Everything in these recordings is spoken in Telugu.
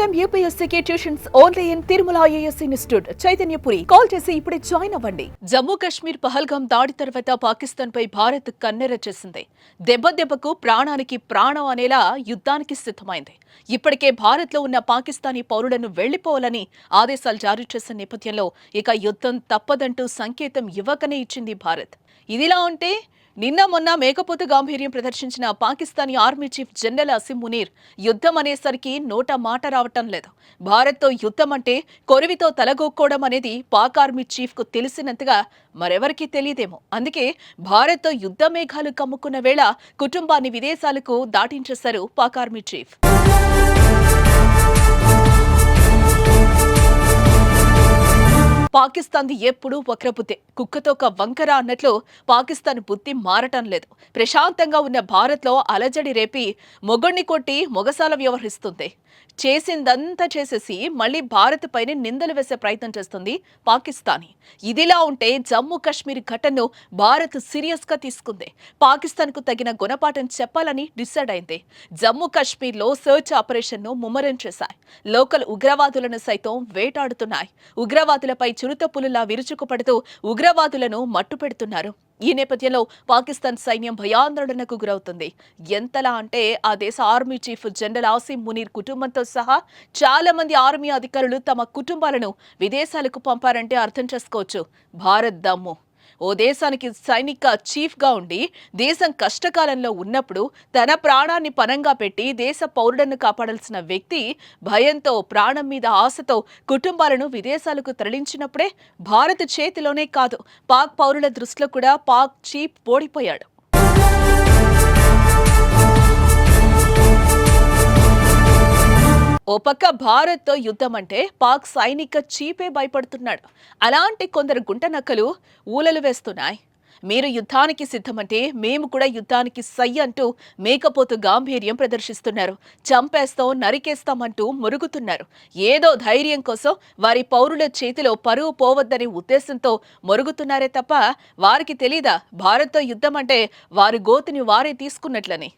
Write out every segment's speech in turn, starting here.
టైమ్ యూపీఎస్సీకి tuitions only in Tirumala IAS institute Chaitanyapuri. Call చేసి ఇప్పుడే జాయిన్ అవ్వండి. జమ్మూ కాశ్మీర్ పహల్గాం దాడి తర్వాత పాకిస్తాన్ పై భారత్ కన్నెర చేసింది. దెబ్బకు ప్రాణానికి ప్రాణం అనేలా యుద్ధానికి సిద్ధమైంది. ఇప్పటికే భారత్ లో ఉన్న పాకిస్తానీ పౌరులను వెళ్లిపోవాలని ఆదేశాలు జారీ చేసిన నేపథ్యంలో ఇక యుద్ధం తప్పదంటూ సంకేతం ఇవ్వకనే ఇచ్చింది భారత్. ఇదిలా ఉంటే నిన్న మొన్న మేకపోతు గాంభీర్యం ప్రదర్శించిన Pakistani army chief general Asim Munir యుద్ధం అనేసరికి నోట మాట రావటం లేదు. భారత్తో యుద్ధం అంటే కొరివితో తలగొక్కోవడం అనేది పాక్ ఆర్మీ చీఫ్ కు తెలిసినంతగా మరెవరికీ తెలియదేమో. అందుకే భారత్తో యుద్ధ మేఘాలు కమ్ముకున్న వేళ కుటుంబాన్ని విదేశాలకు దాటించేశారు పాక్ ఆర్మీ చీఫ్. పాకిస్తాన్ది ఎప్పుడూ వక్రబుద్ధే. కుక్కతో ఒక వంకర అన్నట్లు పాకిస్తాన్ బుద్ధి మారటం లేదు. ప్రశాంతంగా ఉన్న భారత్లో అలజడి రేపి మొగుణ్ణి కొట్టి మొగసాల వ్యవహరిస్తుంది. చేసిందంతా చేసేసి మళ్లీ భారత్ పైన నిందలు వేసే ప్రయత్నం చేస్తుంది పాకిస్తానీ. ఇదిలా ఉంటే జమ్మూ కాశ్మీర్ ఘటనను భారత్ సీరియస్ గా తీసుకుంది. పాకిస్తాన్ కు తగిన గుణపాఠం చెప్పాలని డిసైడ్ అయింది. జమ్మూ కాశ్మీర్ లో సర్చ్ ఆపరేషన్ ను ముమ్మరం చేశాయి. లోకల్ ఉగ్రవాదులను సైతం వేటాడుతున్నాయి. ఉగ్రవాదులపై చిరుత పులులా విరుచుకుపడుతూ ఉగ్రవాదులను మట్టుపెడుతున్నారు. ఈ నేపథ్యంలో పాకిస్తాన్ సైన్యం భయాందోళనకు గురవుతుంది. ఎంతలా అంటే ఆ దేశ army chief general Asim Munir కుటుంబంతో సహా చాలా మంది ఆర్మీ అధికారులు తమ కుటుంబాలను విదేశాలకు పంపారంటే అర్థం చేసుకోవచ్చు భారత్ దమ్ము. ఓ దేశానికి సైనిక చీఫ్ గా ఉండి దేశం కష్టకాలంలో ఉన్నప్పుడు తన ప్రాణాన్ని పణంగా పెట్టి దేశ పౌరులను కాపాడాల్సిన వ్యక్తి భయంతో ప్రాణం మీద ఆశతో కుటుంబాలను విదేశాలకు తరలించినప్పుడే భారత్ చేతిలోనే కాదు పాక్ పౌరుల దృష్టిలో కూడా పాక్ చీఫ్ ఓడిపోయాడు. ఓ పక్క భారత్తో యుద్ధం అంటే పాక్ సైనిక చీఫే భయపడుతున్నాడు. అలాంటి కొందరు గుంటనక్కలు ఊలలు వేస్తున్నాయి. మీరు యుద్ధానికి సిద్ధమంటే మేము కూడా యుద్ధానికి సై అంటూ మేకపోతు గాంభీర్యం ప్రదర్శిస్తున్నారు. చంపేస్తాం నరికేస్తామంటూ మొరుగుతున్నారు. ఏదో ధైర్యం కోసం వారి పౌరుల చేతిలో పరువు పోవద్దనే ఉద్దేశంతో మొరుగుతున్నారే తప్ప వారికి తెలీదా భారత్తో యుద్ధం అంటే వారి గోతిని వారే తీసుకున్నట్లని.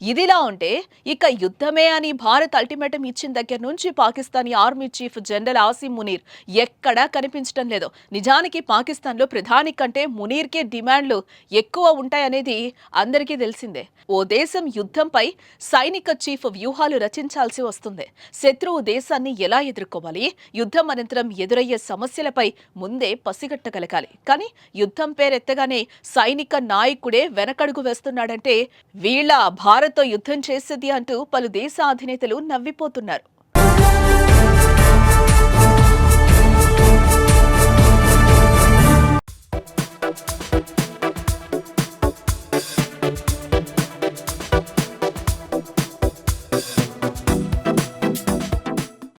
ఇదిలా ఉంటే ఇక యుద్ధమే అని భారత్ అల్టిమేటం ఇచ్చిన దగ్గర నుంచి Pakistani army chief general Asim Munir ఎక్కడా కనిపించడం లేదు. నిజానికి పాకిస్తాన్లో ప్రధాని కంటే మునీర్కే డిమాండ్లు ఎక్కువ ఉంటాయనేది అందరికీ తెలిసిందే. ఓ దేశం యుద్ధంపై సైనిక చీఫ్ వ్యూహాలు రచించాల్సి వస్తుంది. శత్రువు దేశాన్ని ఎలా ఎదుర్కోవాలి, యుద్ధం అనంతరం ఎదురయ్యే సమస్యలపై ముందే పసిగట్టగలగాలి. కానీ యుద్ధం పేరెత్తగానే సైనిక నాయకుడే వెనకడుగు వేస్తున్నాడంటే వీళ్ళ భారత్ యుద్ధం చేసేది అంటూ పలు దేశ అధినేతలు నవ్విపోతున్నారు.